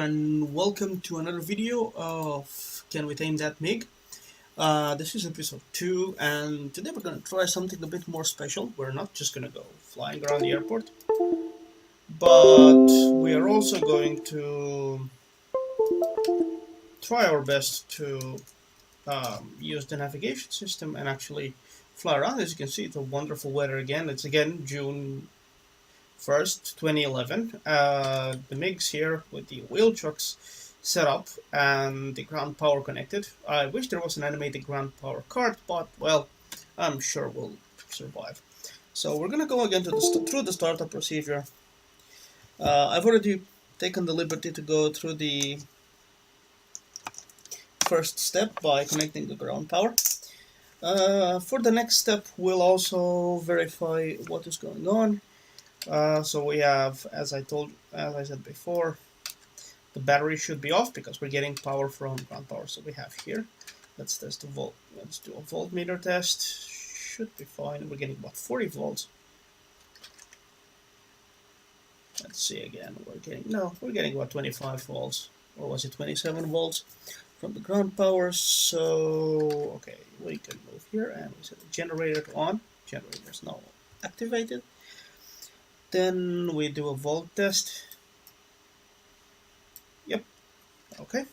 and welcome to another video of Can We Tame That MiG? This is episode 2 and today we're going to try something a bit more special. We're not just going to go flying around the airport, but we are also going to try our best to use the navigation system and actually fly around. As you can see, it's a wonderful weather again. It's again June 1st, 2011. The MiG's here with the wheel trucks set up and the ground power connected. I wish there was an animated ground power card, but well, I'm sure we'll survive. So we're gonna go again to through the startup procedure. I've already taken the liberty to go through the first step by connecting the ground power. For the next step, we'll also verify what is going on. So we have, as I said before, the battery should be off because we're getting power from ground power. So we have here, let's test the volt. Let's do a voltmeter test. Should be fine. We're getting about 40 volts. Let's see again. We're getting about 25 volts, or was it 27 volts from the ground power? So okay, we can move here and we set the generator on. Generator is now activated. Then we do a volt test. Yep. Okay.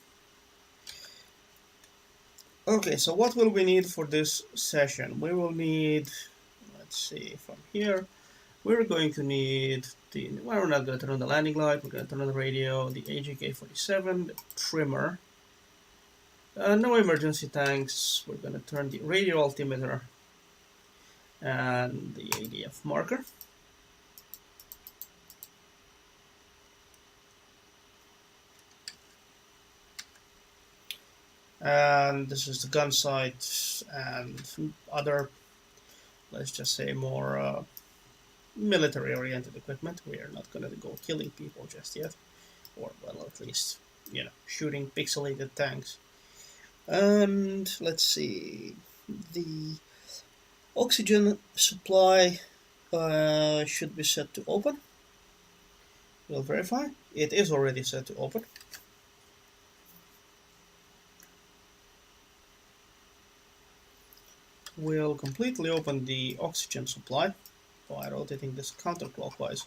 Okay, so what will we need for this session? We will need, let's see, from here, we're going to need we're not going to turn on the landing light, we're going to turn on the radio, the AGK-47, the trimmer, no emergency tanks, we're going to turn the radio altimeter, and the ADF marker. And this is the gun sight and other, let's just say, more military oriented equipment. We are not going to go killing people just yet, or well, at least, you know, shooting pixelated tanks. And let's see, the oxygen supply should be set to open. We'll verify. It is already set to open. We'll completely open the oxygen supply by rotating this counterclockwise.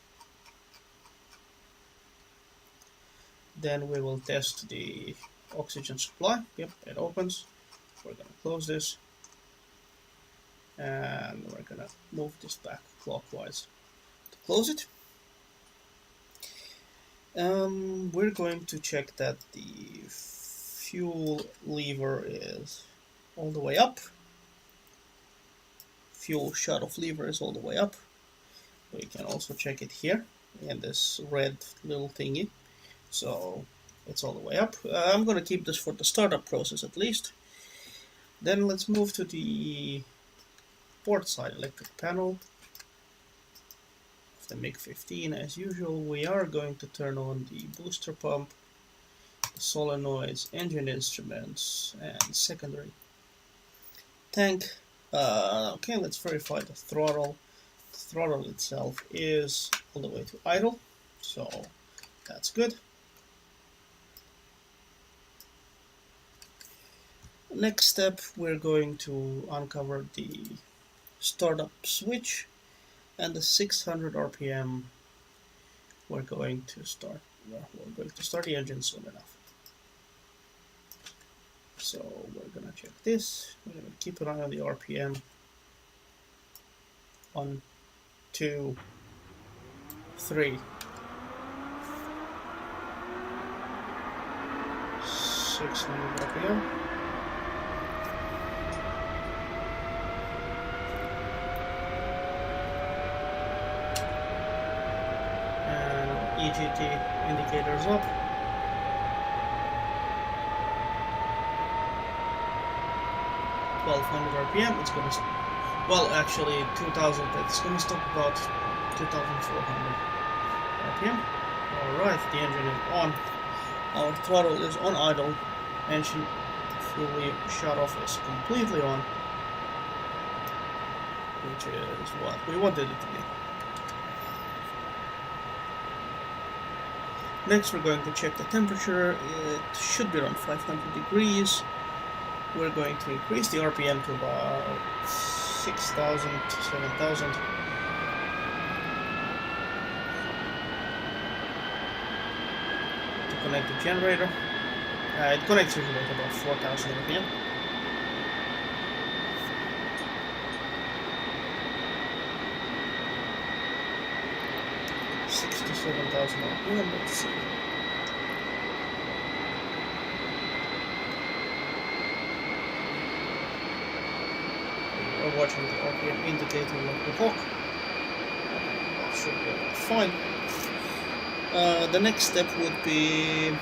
Then we will test the oxygen supply. Yep, it opens. We're going to close this. And we're going to move this back clockwise to close it. We're going to check that the fuel lever is all the way up. Fuel shut-off lever is all the way up. We can also check it here in this red little thingy. So it's all the way up. I'm going to keep this for the startup process at least. Then let's move to the port side electric panel of the MiG-15. As usual, we are going to turn on the booster pump, the solenoids, engine instruments, and secondary tank. Okay, let's verify the throttle. The throttle itself is all the way to idle, so that's good. Next step, we're going to uncover the startup switch and the 600 RPM. We're going to start the engine soon enough. So we're gonna check this. We're gonna keep an eye on the RPM. 1, 2, 3. 600 RPM. And EGT indicators up. 1200 RPM. It's gonna, well, actually 2000. It's gonna stop about 2400 RPM. All right, the engine is on. Our throttle is on idle. Engine fully shut off is completely on, which is what we wanted it to be. Next, we're going to check the temperature. It should be around 500 degrees. We're going to increase the RPM to about 6,000 to 7,000. To connect the generator. It connects usually at about 4,000 RPM. $67,000. Let's see. We're watching the RPM indicator like the hawk. That should be fine. The next step would be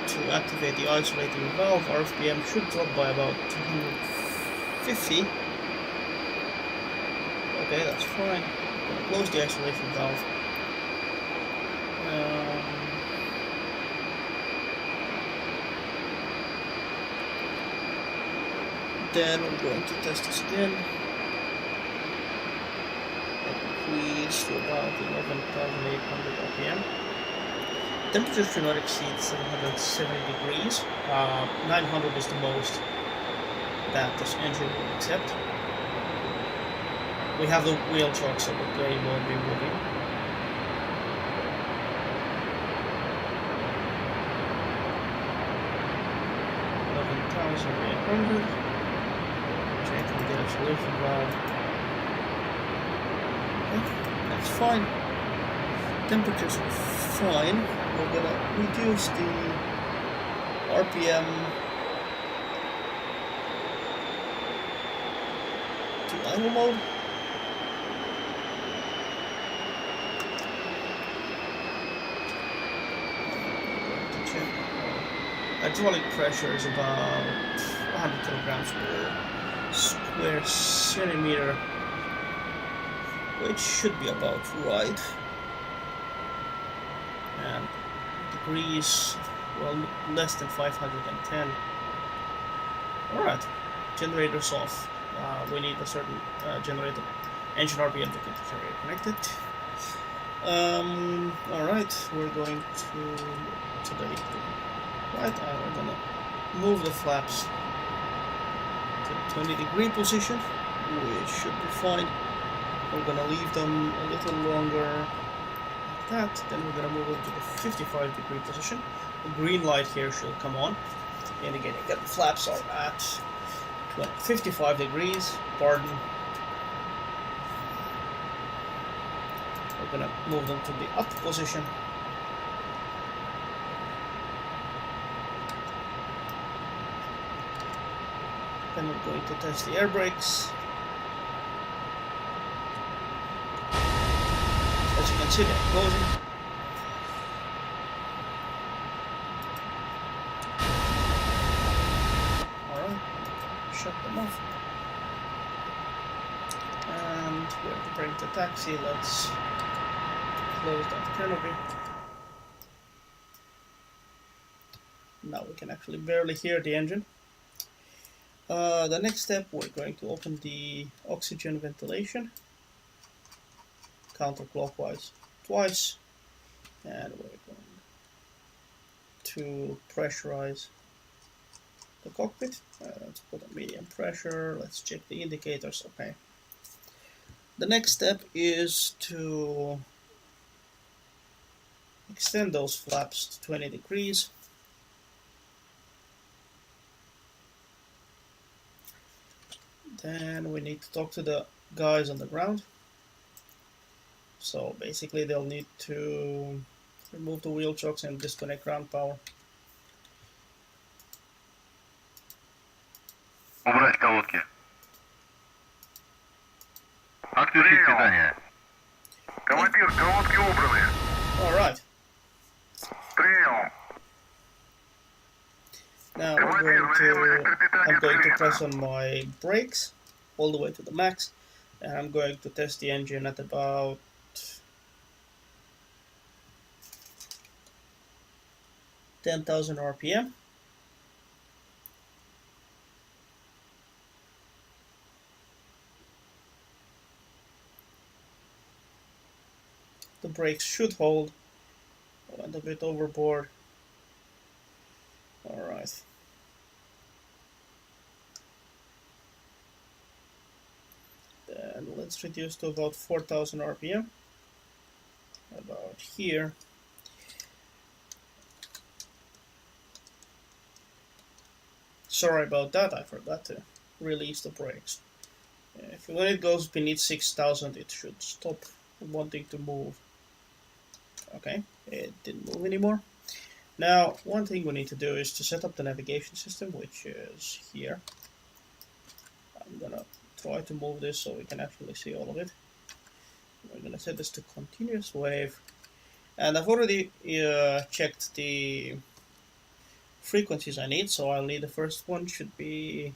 to activate the isolating valve. RPM should drop by about 250. Okay, that's fine. I'm going to close the isolation valve. Then we're going to test this again. Increase to about 11,800 RPM. Temperature should not exceed 770 degrees. 900 is the most that this engine will accept. We have the wheel choke, so the plane won't be moving. Checking the isolation valve. Okay, that's fine. Temperatures are fine. We're gonna reduce the RPM to idle mode. Hydraulic pressure is about 100 kilograms per square centimeter, which should be about right. And degrees, well, less than 510. Alright, generator's off. We need a certain generator engine RPM to get the generator connected. Alright, we're going to the right, we're gonna move the flaps to the 20-degree position, which should be fine. We're gonna leave them a little longer like that, then we're gonna move them to the 55-degree position. The green light here should come on, indicating that the flaps are at 55 degrees, pardon. We're gonna move them to the up position. Then we're going to test the air brakes. As you can see, they're closing. Alright, shut them off. And we have to bring the taxi. Let's close that canopy. Now we can actually barely hear the engine. The next step, we're going to open the oxygen ventilation counterclockwise twice, and we're going to pressurize the cockpit. Let's put a medium pressure. Let's check the indicators. Okay. The next step is to extend those flaps to 20 degrees. Then we need to talk to the guys on the ground. So basically they'll need to remove the wheel chocks and disconnect ground power. Убрать колодки. Отключить питание. Командир, колодки убраны. Alright. Принял. Now I'm going to press on my brakes all the way to the max, and I'm going to test the engine at about 10,000 RPM. The brakes should hold, Went a bit overboard. Alright. Then let's reduce to about 4000 RPM. About here. Sorry about that, I forgot to release the brakes. When it goes beneath 6000, it should stop wanting to move. Okay, it didn't move anymore. Now, one thing we need to do is to set up the navigation system, which is here. I'm gonna try to move this so we can actually see all of it. We're gonna set this to continuous wave. And I've already checked the frequencies I need, so I'll need the first one should be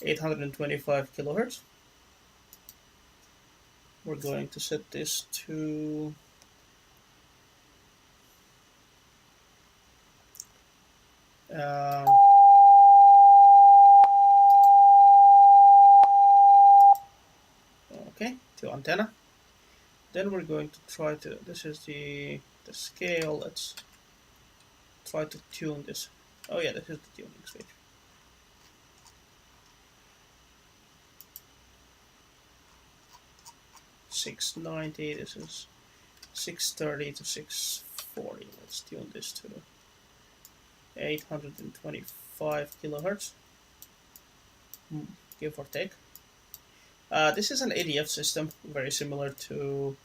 825 kilohertz. We're going to set this to okay, to antenna. Then we're going to try to, this is the scale, let's try to tune this. Oh yeah, this is the tuning switch. $690, this is $630 to $640. Let's tune this to 825 kilohertz, give or take. This is an ADF system, very similar to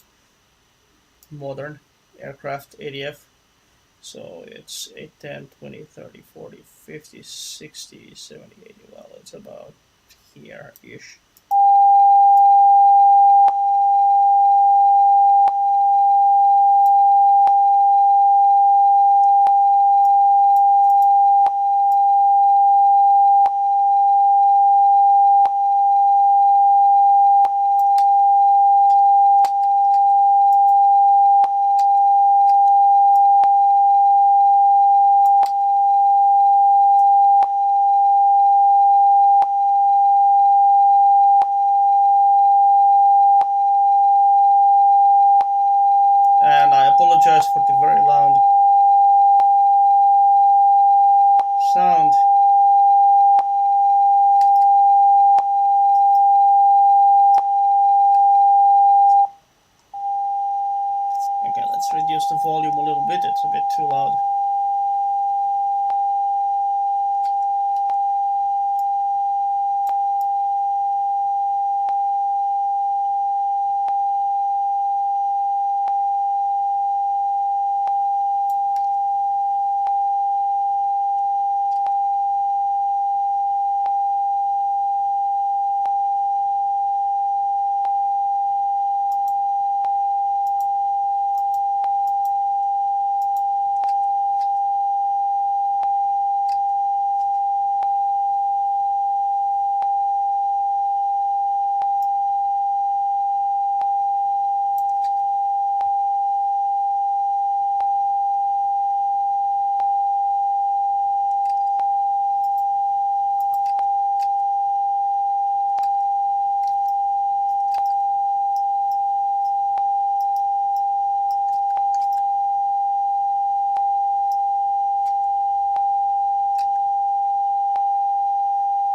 modern aircraft ADF. So it's 8, 10, 20, 30, 40, 50, 60, 70, 80. Well, it's about here-ish. And I apologize for the very loud sound. Okay, let's reduce the volume a little bit, it's a bit too loud.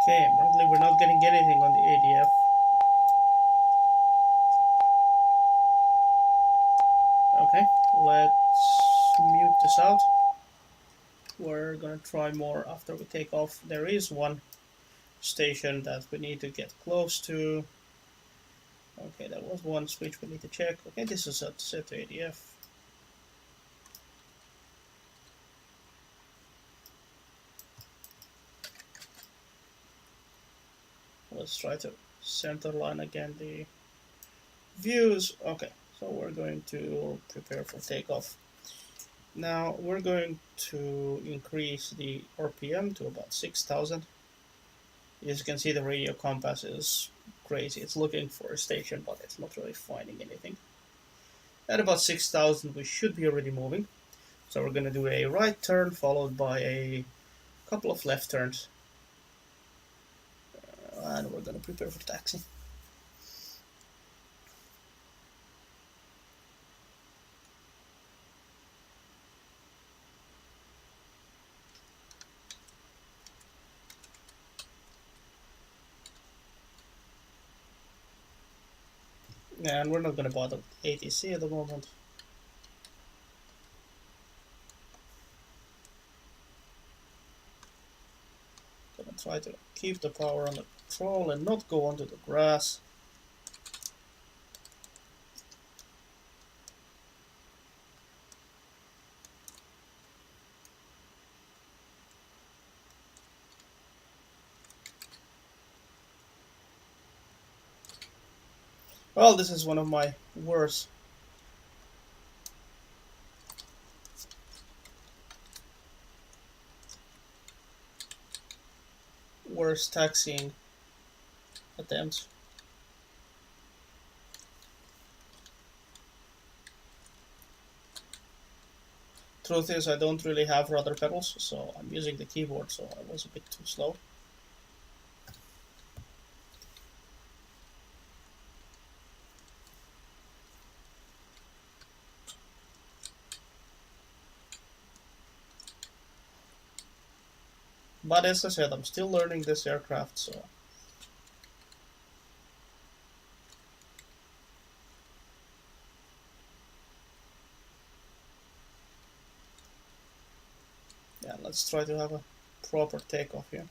Okay, apparently we're not getting anything on the ADF. Okay, let's mute this out. We're gonna try more after we take off. There is one station that we need to get close to. Okay, that was one switch we need to check. Okay, this is set to ADF. Let's try to center line again the views. Okay, so we're going to prepare for takeoff. Now we're going to increase the RPM to about 6000. As you can see, the radio compass is crazy. It's looking for a station, but it's not really finding anything. At about 6000, we should be already moving. So we're going to do a right turn followed by a couple of left turns. And we're going to prepare for taxi. And we're not gonna bother ATC at the moment. Gonna try to keep the power on the troll and not go onto the grass. Well, this is one of my worst taxiing attempts. Truth is, I don't really have rudder pedals, so I'm using the keyboard, so I was a bit too slow. But as I said, I'm still learning this aircraft, so yeah, let's try to have a proper takeoff here.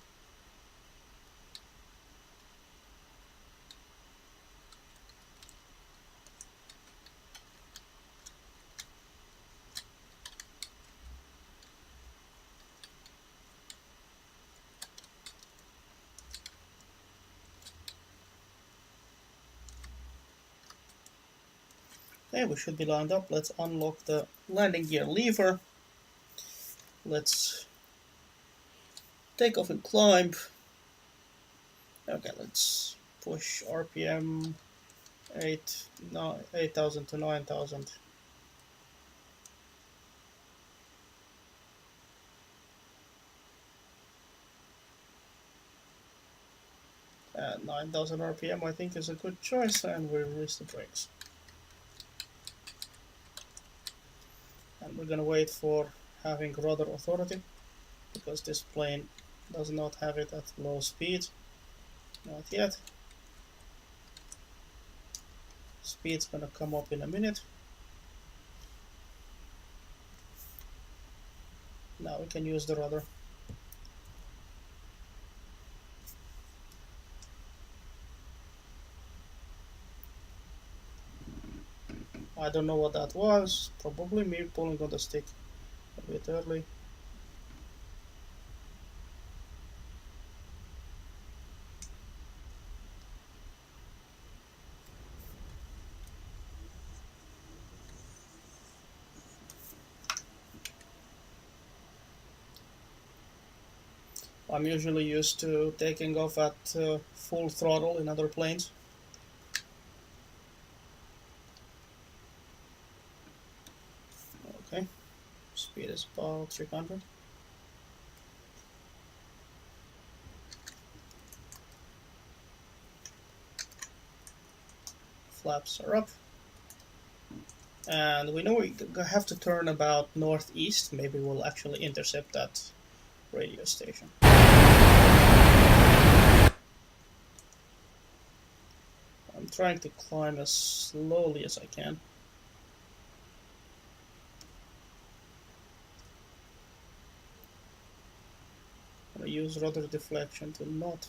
Okay, we should be lined up. Let's unlock the landing gear lever. Let's take off and climb. Okay, let's push RPM 8,000 to 9,000. 9,000 RPM I think is a good choice, and we release the brakes. And we're gonna wait for having rudder authority, because this plane does not have it at low speed. Not yet. Speed's gonna come up in a minute. Now we can use the rudder. I don't know what that was. Probably me pulling on the stick a bit early. I'm usually used to taking off at full throttle in other planes. Okay, speed is about 300. Flaps are up. And we know we have to turn about northeast. Maybe we'll actually intercept that radio station. I'm trying to climb as slowly as I can. I'm gonna use rudder deflection to not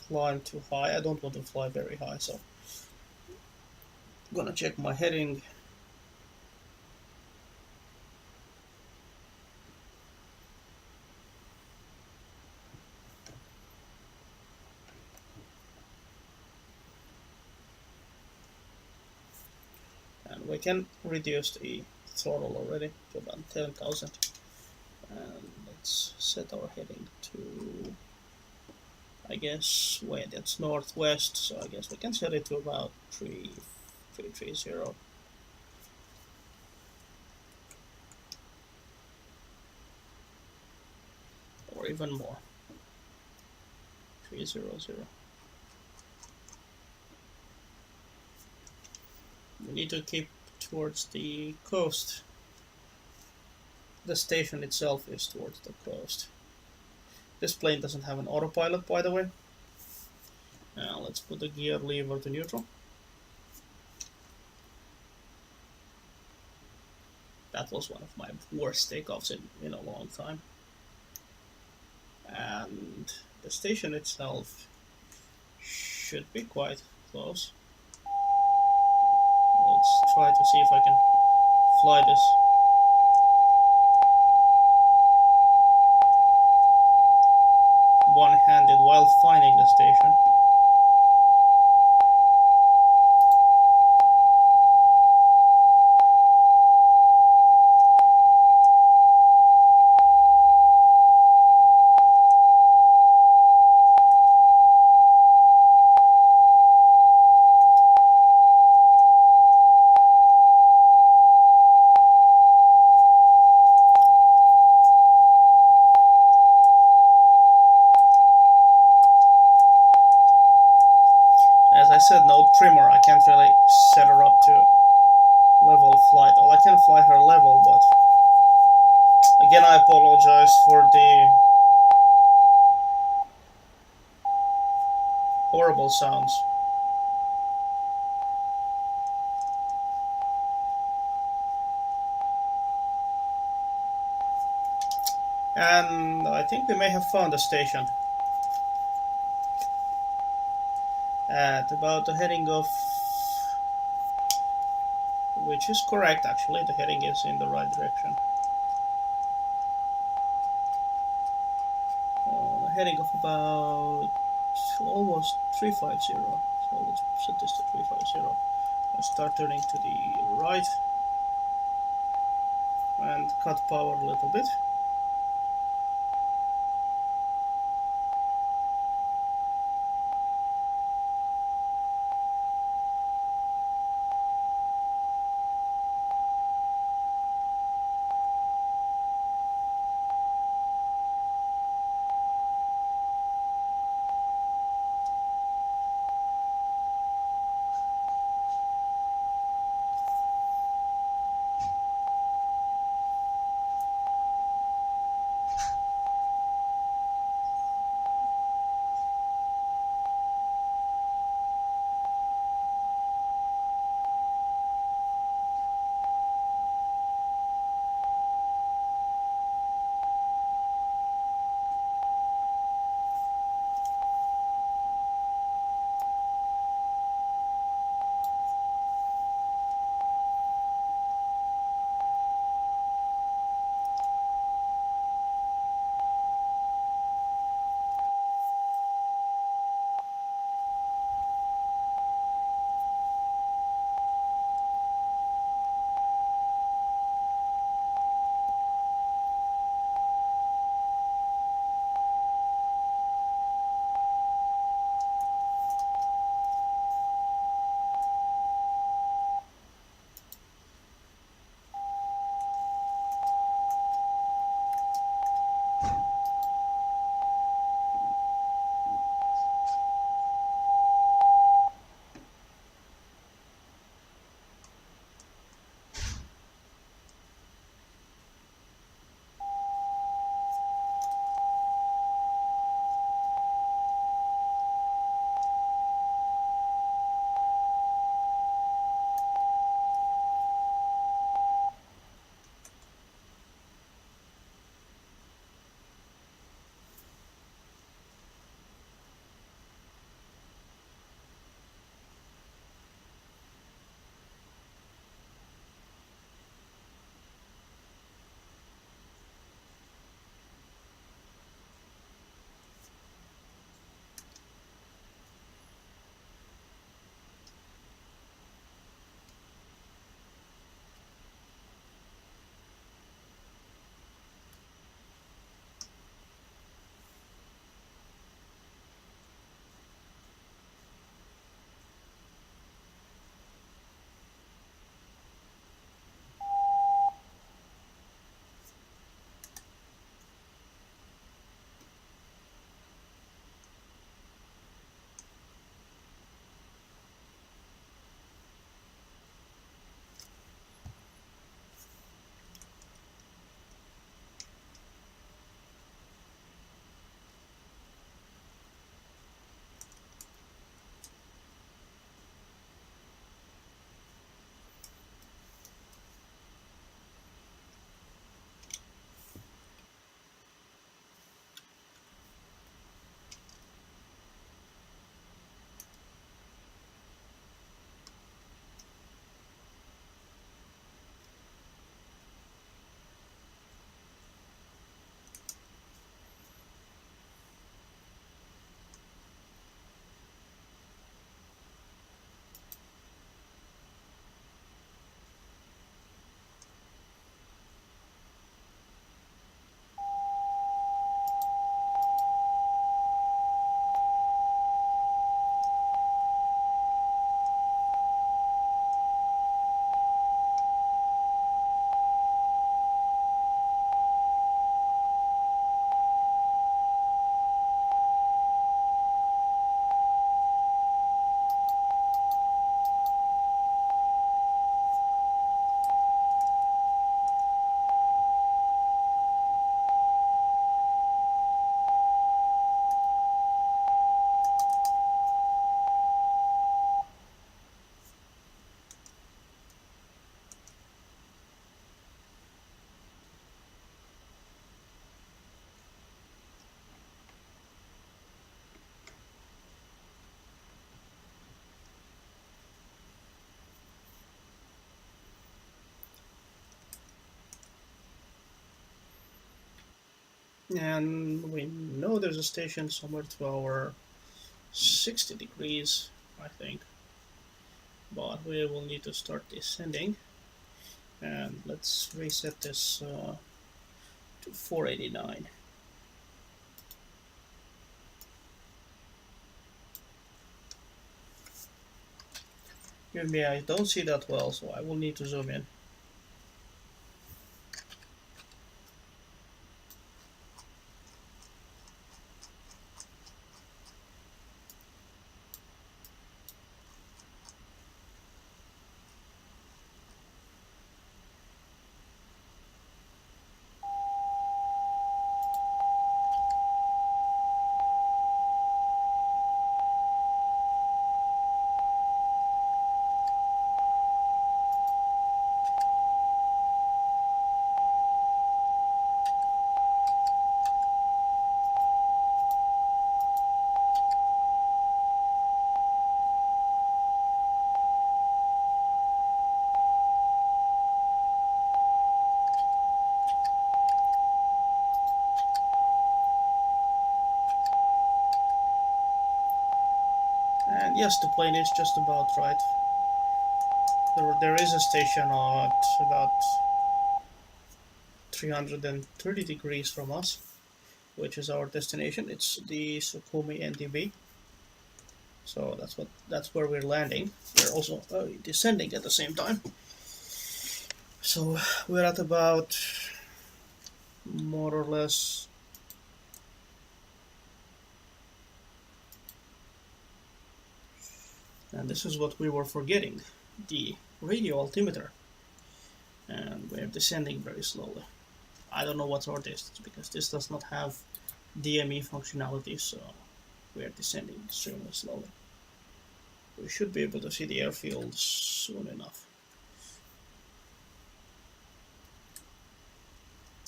climb too high. I don't want to fly very high, so I'm gonna check my heading. And we can reduce the throttle already to about 10,000. And let's set our heading to, I guess, wait, it's northwest, so I guess we can set it to about 330. Or even more. 300. We need to keep towards the coast. The station itself is towards the coast. This plane doesn't have an autopilot, by the way. Let's put the gear lever to neutral. That was one of my worst takeoffs in a long time. And the station itself should be quite close. Let's try to see if I can fly this. One-handed while finding the station. As I said, no trimmer. I can't really set her up to level flight. Well, I can fly her level, but again, I apologize for the horrible sounds. And I think we may have found a station at about the heading of, which is correct actually, the heading is in the right direction. A heading of about almost 350, so let's set this to 350. I'll start turning to the right and cut power a little bit. And we know there's a station somewhere to our 60 degrees, I think. But we will need to start descending. And let's reset this to 489. Give me, I don't see that well, so I will need to zoom in. And yes, the plane is just about right. There is a station at about 330 degrees from us, which is our destination. It's the Sukhumi NDB. So that's where we're landing. We're also descending at the same time. So we're at about more or less, and this is what we were forgetting, the radio altimeter. And we're descending very slowly. I don't know what's our distance because this does not have DME functionality, so we're descending extremely slowly. We should be able to see the airfield soon enough.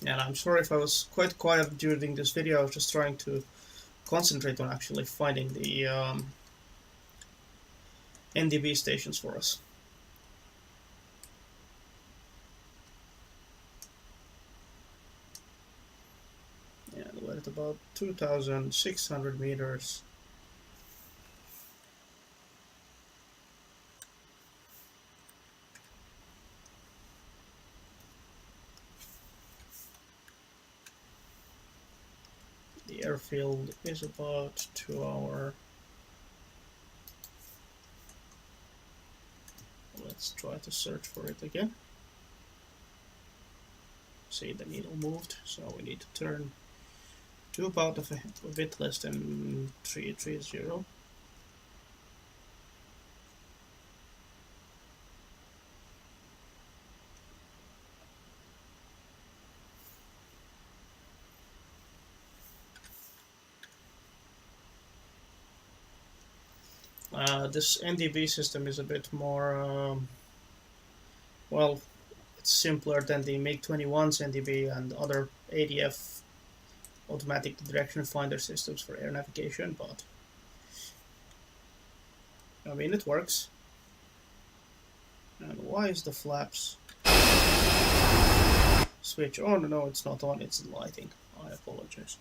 And I'm sorry if I was quite quiet during this video. I was just trying to concentrate on actually finding the NDB stations for us. And we're at about 2,600 meters. The airfield is about 2 hours. Let's try to search for it again. See, the needle moved, so we need to turn to about a bit less than 330. This NDB system is a bit more, well, it's simpler than the MiG-21's NDB and other ADF automatic direction finder systems for air navigation, but I mean, it works. And why is the flaps switch on? No, it's not on, it's lighting. I apologize.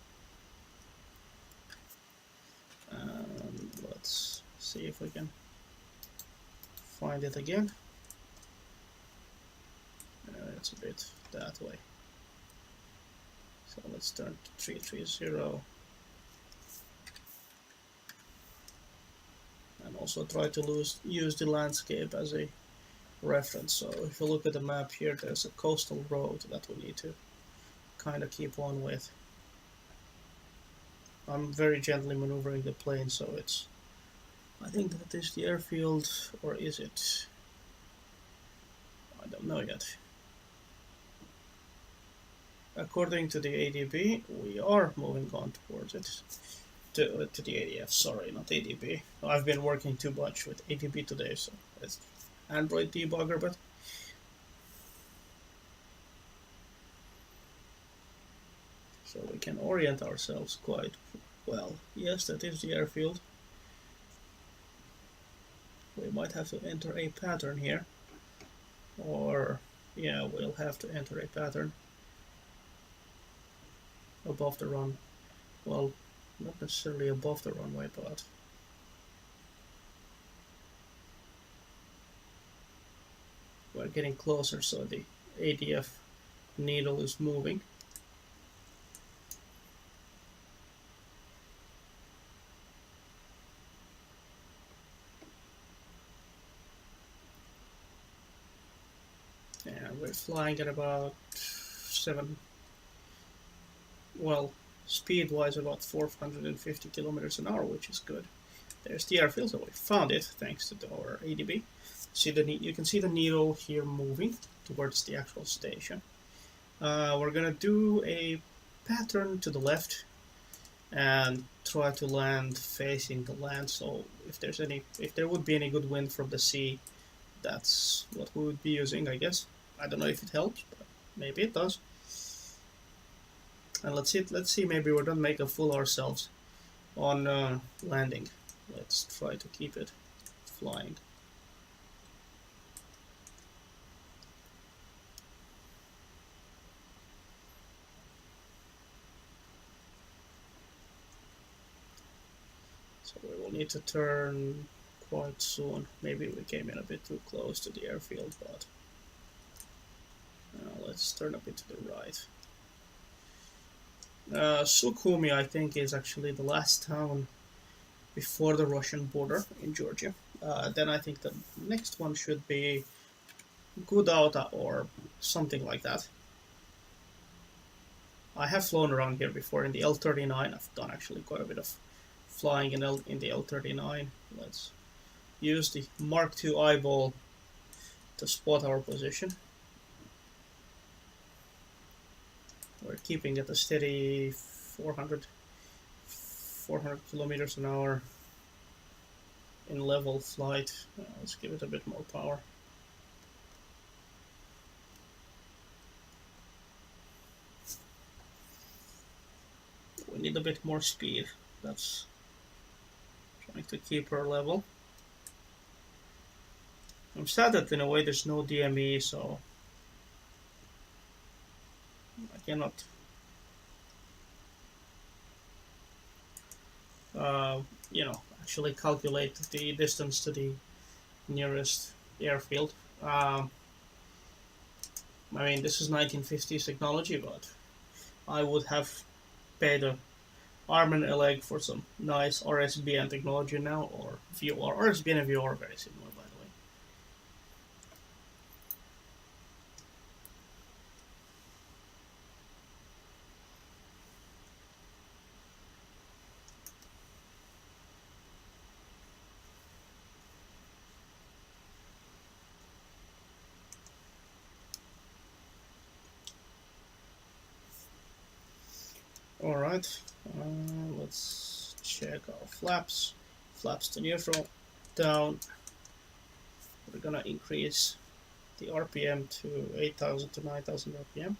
And let's see if we can find it again. It's a bit that way. So let's turn to 330. And also try to use the landscape as a reference. So if you look at the map here, there's a coastal road that we need to kind of keep on with. I'm very gently maneuvering the plane, so it's, I think that is the airfield, or is it? I don't know yet. According to the ADB, we are moving on towards it. To the ADF, sorry, not ADB. I've been working too much with ADB today, so it's Android debugger, but so we can orient ourselves quite well. Yes, that is the airfield. We might have to enter a pattern here, or yeah, we'll have to enter a pattern. above the run. Well, not necessarily above the runway, but we're getting closer, so the ADF needle is moving. And we're flying at about 7, well, speed-wise about 450 kilometers an hour, which is good. There's the airfield, so we found it thanks to our ADB. You can see the needle here moving towards the actual station. We're gonna do a pattern to the left and try to land facing the land. So if there would be any good wind from the sea, that's what we would be using, I guess. I don't know if it helps, but maybe it does. And let's see. Maybe we don't make a fool ourselves on landing. Let's try to keep it flying. So we will need to turn quite soon. Maybe we came in a bit too close to the airfield, but let's turn a bit to the right. Sukhumi, I think, is actually the last town before the Russian border in Georgia. Then I think the next one should be Gudauta or something like that. I have flown around here before in the L39. I've done actually quite a bit of flying in the L39. Let's use the Mark II eyeball to spot our position. We're keeping at a steady 400 kilometers an hour in level flight. Let's give it a bit more power. We need a bit more speed. That's trying to keep her level. I'm sad that in a way there's no DME, so I cannot actually calculate the distance to the nearest airfield. I mean, this is 1950s technology, but I would have paid an arm and a leg for some nice RSBN technology now, or VR. RSBN and VR are very similar, by the way. Alright, let's check our flaps. Flaps to neutral, down. We're gonna increase the RPM to 8,000 to 9,000 RPM.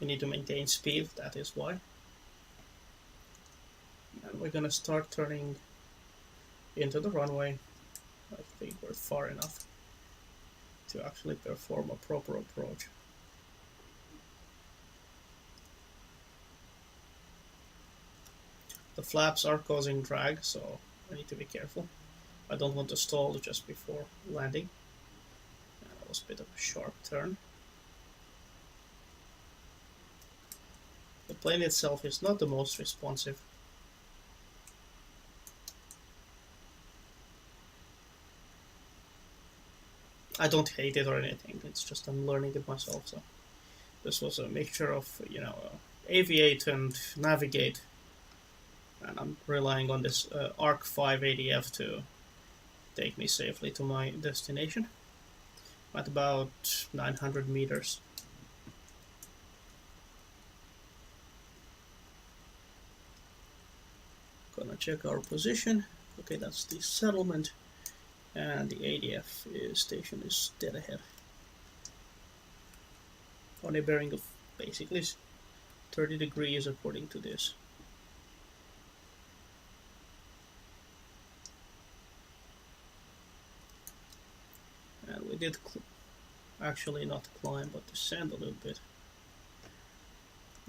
We need to maintain speed, that is why. And we're gonna start turning into the runway. I think we're far enough to actually perform a proper approach. The flaps are causing drag, so I need to be careful. I don't want to stall just before landing. That was a bit of a sharp turn. The plane itself is not the most responsive. I don't hate it or anything, it's just I'm learning it myself, so this was a mixture of, aviate and navigate. And I'm relying on this Arc 5 ADF to take me safely to my destination at about 900 meters. Gonna check our position. Okay, that's the settlement, and the ADF station is dead ahead on a bearing of basically 30 degrees according to this. And we did actually not climb, but descend a little bit.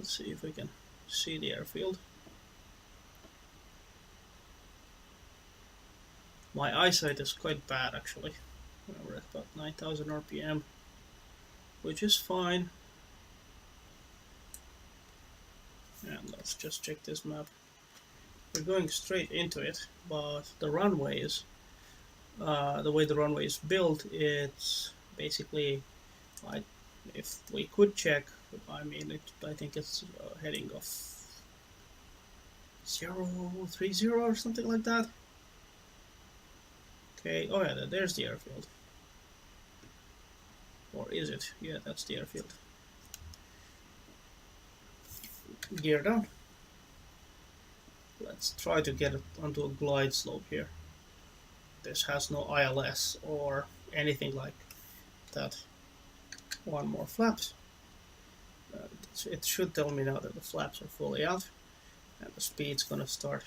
Let's see if we can see the airfield. My eyesight is quite bad actually. We're at about 9,000 RPM, which is fine. And let's just check this map. We're going straight into it, but the runway is, the way the runway is built, it's basically, if we could check, I mean, I think it's heading of 030 or something like that. Okay, oh yeah, there's the airfield. Or is it? Yeah, that's the airfield. Gear down. Let's try to get it onto a glide slope here. This has no ILS or anything like that. One more flaps. It should tell me now that the flaps are fully out, and the speed's gonna start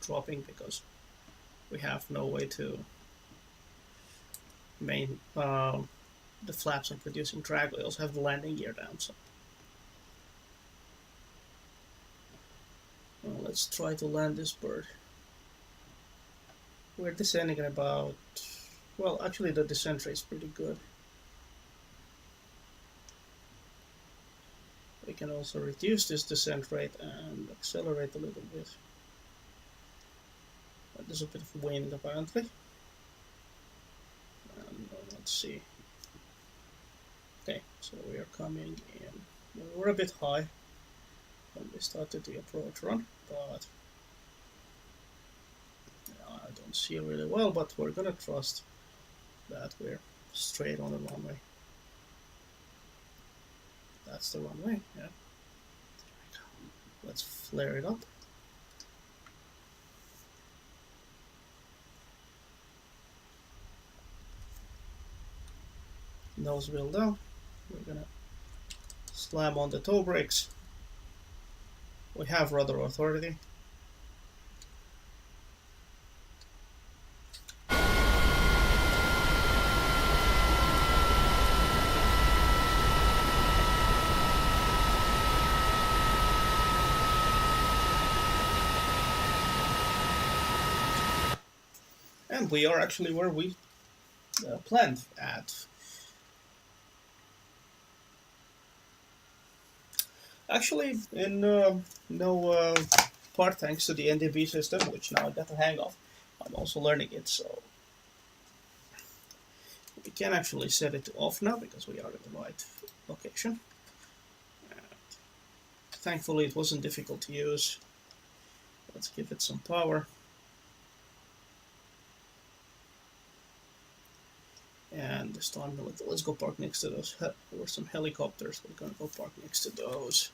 dropping because we have no way to main the flaps are producing drag. We also have the landing gear down, so let's try to land this bird. We're descending at about, well, actually the descent rate is pretty good. We can also reduce this descent rate and accelerate a little bit. There's a bit of wind apparently. And let's see. Okay, so we are coming in. We're a bit high when we started the approach run, but I don't see really well, but we're gonna trust that we're straight on the runway. That's the runway, yeah. Let's flare it up. Nose wheel down. We're gonna slam on the toe brakes. We have rudder authority. And we are actually where we planned at. Actually, in no part thanks to the NDB system, which now I got the hang of. I'm also learning it, so we can actually set it to off now because we are in the right location. And thankfully, it wasn't difficult to use. Let's give it some power. And this time, let's go park next to those. There were some helicopters. We're gonna go park next to those.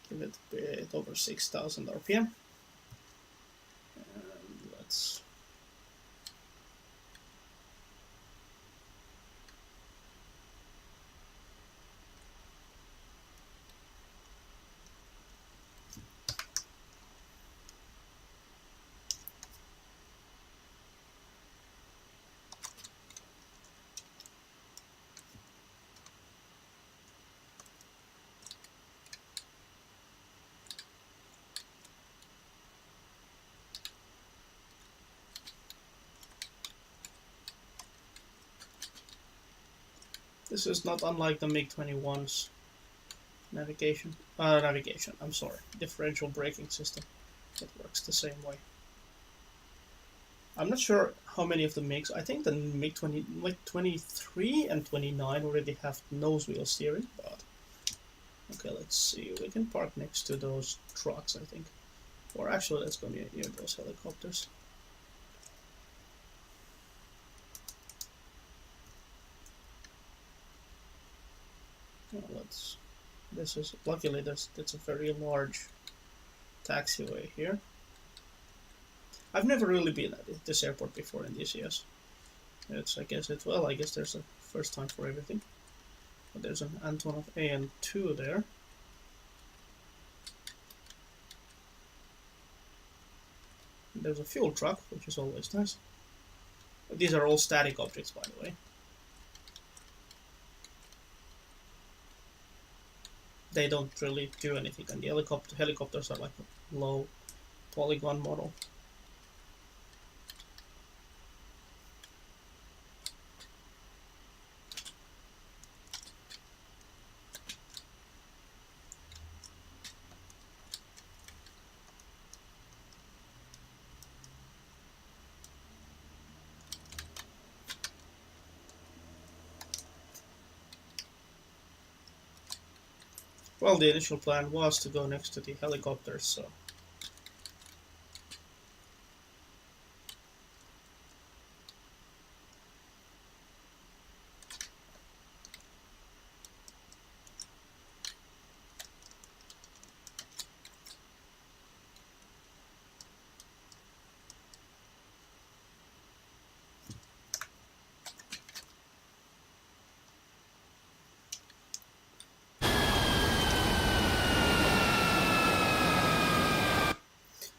Give it a bit over 6,000 RPM. And let's. This is not unlike the MiG-21's navigation, I'm sorry, differential braking system. It works the same way. I'm not sure how many of the MiGs, I think the MiG-23 and 29 already have nose wheel steering, but okay, let's see, we can park next to those trucks, I think. Or actually, let's go near those helicopters. This is, luckily it's a very large taxiway here. I've never really been at this airport before in DCS. I guess there's a first time for everything. But there's an Antonov AN2 there. There's a fuel truck, which is always nice. These are all static objects, by the way. They don't really do anything, and the helicopters are like a low polygon model. Well, the initial plan was to go next to the helicopters, so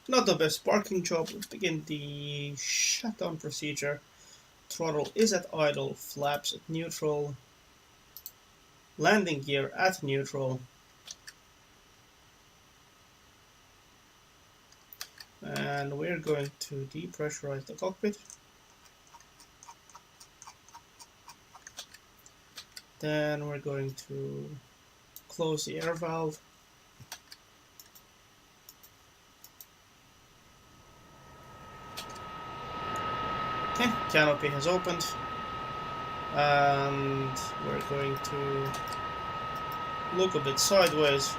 not the best parking job. Let's begin the shutdown procedure. Throttle is at idle, flaps at neutral, landing gear at neutral, and we're going to depressurize the cockpit. Then we're going to close the air valve. Okay, canopy has opened, and we're going to look a bit sideways.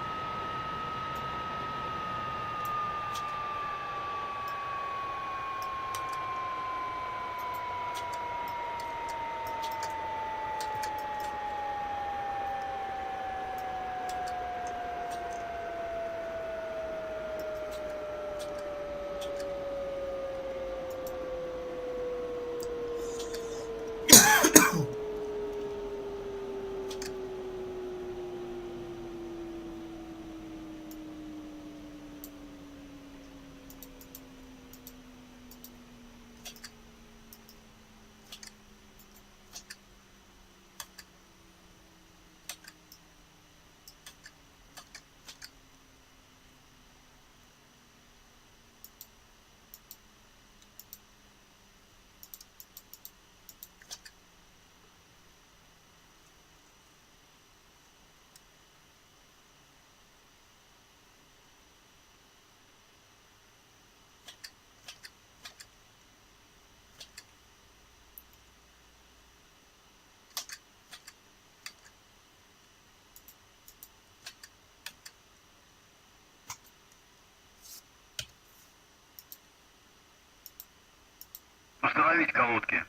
Установить колодки.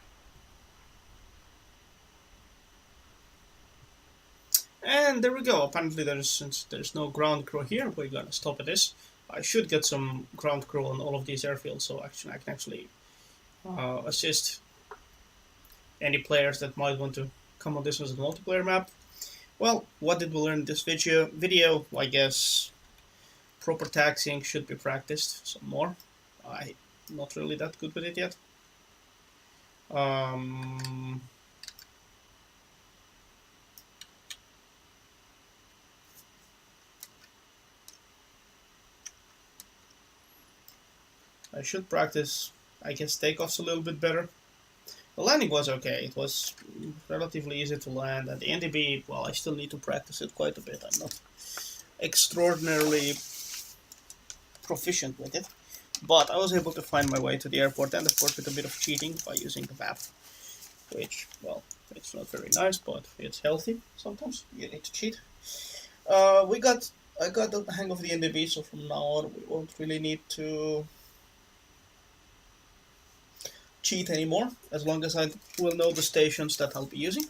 And there we go. Apparently, since there's no ground crew here, we're gonna stop at this. I should get some ground crew on all of these airfields, so actually I can actually assist any players that might want to come on this as a multiplayer map. Well, what did we learn in this video? I guess proper taxiing should be practiced some more. I'm not really that good with it yet. I should practice, I guess, takeoffs a little bit better. The landing was okay. It was relatively easy to land, and the NDB, well, I still need to practice it quite a bit. I'm not extraordinarily proficient with it, but I was able to find my way to the airport, and of course with a bit of cheating by using the map, which, well, it's not very nice, but it's healthy. Sometimes you need to cheat. I got the hang of the NDB, so from now on we won't really need to cheat anymore, as long as I will know the stations that I'll be using.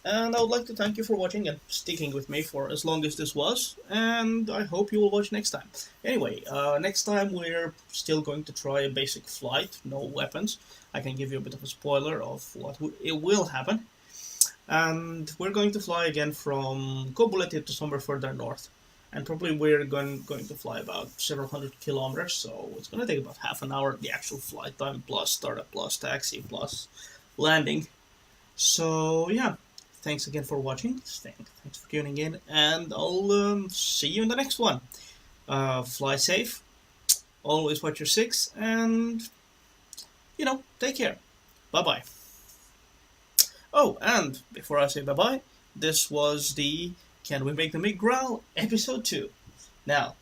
And I would like to thank you for watching and sticking with me for as long as this was, and I hope you will watch next time. Anyway, next time we're still going to try a basic flight, no weapons. I can give you a bit of a spoiler of what it will happen. And we're going to fly again from Kobuleti to somewhere further north. and probably we're going to fly about several hundred kilometers, so it's going to take about half an hour, the actual flight time, plus startup, plus taxi, plus landing. So yeah, thanks again for watching, thanks for tuning in, and I'll see you in the next one. Fly safe, always watch your six, and take care. Bye bye. Oh, and before I say bye bye, this was the Can We Make the MiG Growl episode 2. Now,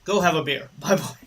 go have a beer. Bye bye.